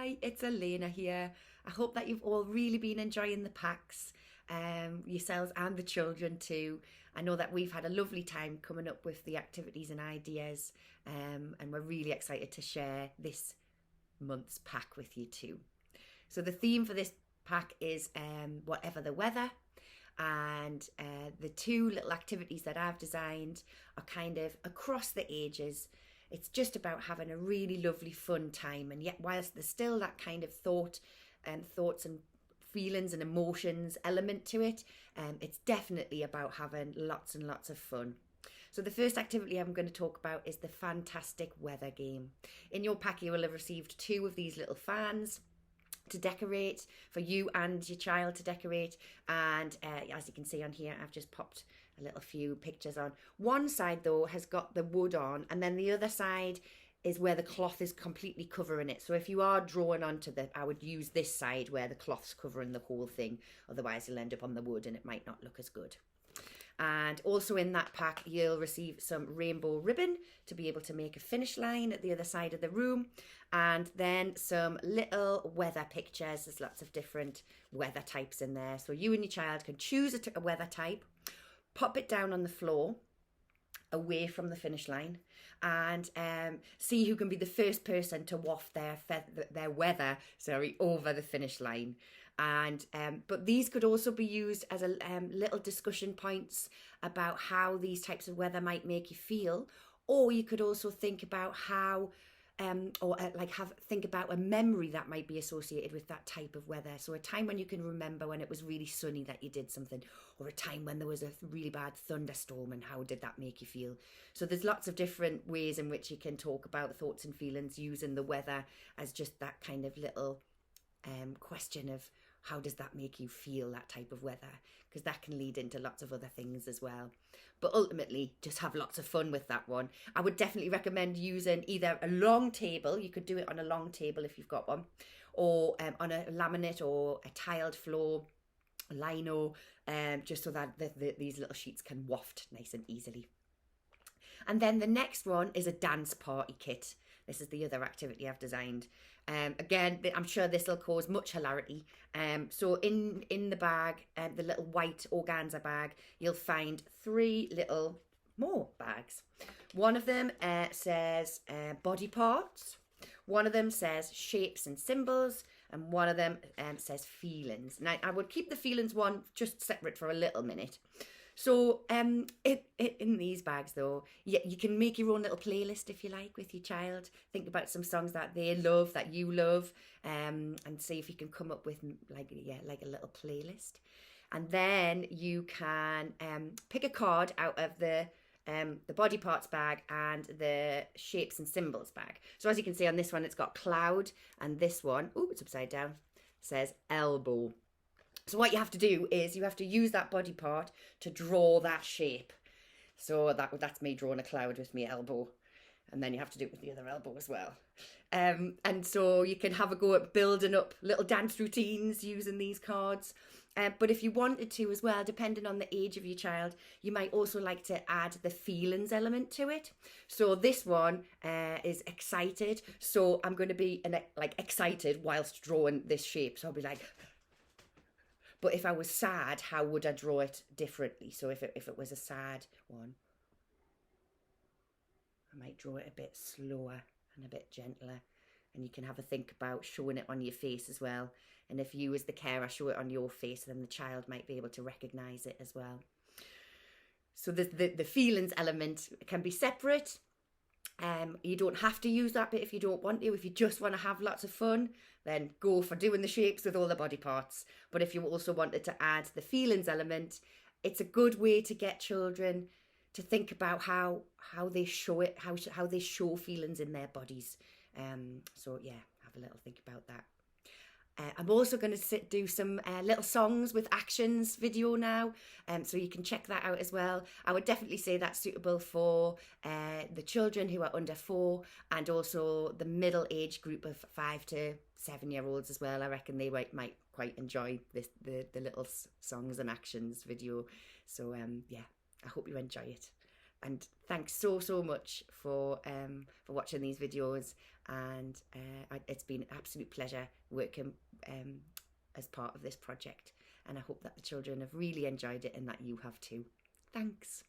Hi, it's Elena here. I hope that you've all really been enjoying the packs, yourselves and the children too. I know that we've had a lovely time coming up with the activities and ideas, and we're really excited to share this month's pack with you too. So the theme for this pack is whatever the weather, and the two little activities that I've designed are kind of across the ages. It's just about having a really lovely fun time, and yet whilst there's still that kind of thoughts and feelings and emotions element to it, it's definitely about having lots and lots of fun. So the first activity I'm going to talk about is the fantastic weather game. In your pack you will have received two of these little fans to decorate, for you and your child to decorate, and as you can see on here, I've just popped a little few pictures on. One side though has got the wood on, and then the other side is where the cloth is completely covering it. So if you are drawing onto I would use this side where the cloth's covering the whole thing, otherwise you'll end up on the wood and it might not look as good. And also in that pack you'll receive some rainbow ribbon to be able to make a finish line at the other side of the room, and then some little weather pictures. There's lots of different weather types in there, so you and your child can choose a weather type, pop it down on the floor away from the finish line, and see who can be the first person to waft their weather over the finish line. And but these could also be used as a little discussion points about how these types of weather might make you feel, or you could also think about how think about a memory that might be associated with that type of weather. So a time when you can remember when it was really sunny that you did something, or a time when there was a really bad thunderstorm and how did that make you feel. So there's lots of different ways in which you can talk about thoughts and feelings using the weather as just that kind of little question of how does that make you feel, that type of weather, because that can lead into lots of other things as well. But ultimately, just have lots of fun with that one. I would definitely recommend using either a long table, you could do it on a long table if you've got one, or on a laminate or a tiled floor, lino, just so that these little sheets can waft nice and easily. And then the next one is a dance party kit. This is the other activity I've designed. Again, I'm sure this will cause much hilarity. So in the bag, the little white organza bag, you'll find three little more bags. One of them says body parts. One of them says shapes and symbols. And one of them says feelings. Now, I would keep the feelings one just separate for a little minute. So in these bags though, you can make your own little playlist if you like with your child. Think about some songs that they love, that you love, and see if you can come up with like a little playlist. And then you can pick a card out of the body parts bag and the shapes and symbols bag. So as you can see on this one, it's got cloud, and this one, oh, it's upside down, says elbow. So what you have to do is you have to use that body part to draw that shape. So that's me drawing a cloud with my elbow. And then you have to do it with the other elbow as well. And so you can have a go at building up little dance routines using these cards. But if you wanted to as well, depending on the age of your child, you might also like to add the feelings element to it. So this one is excited. So I'm going to be excited whilst drawing this shape. So I'll be like... But if I was sad, how would I draw it differently? So if it was a sad one, I might draw it a bit slower and a bit gentler. And you can have a think about showing it on your face as well. And if you as the carer show it on your face, then the child might be able to recognise it as well. So the feelings element can be separate. You don't have to use that bit if you don't want to. If you just want to have lots of fun, then go for doing the shapes with all the body parts. But if you also wanted to add the feelings element, it's a good way to get children to think about how they show it, how they show feelings in their bodies. So yeah, have a little think about that. I'm also going to do some little songs with actions video now, so you can check that out as well. I would definitely say that's suitable for the children who are under 4, and also the middle age group of 5 to 7-year-olds as well. I reckon they might quite enjoy the little songs and actions video. So yeah, I hope you enjoy it. And thanks so much for watching these videos, and it's been an absolute pleasure working as part of this project, and I hope that the children have really enjoyed it and that you have too. Thanks.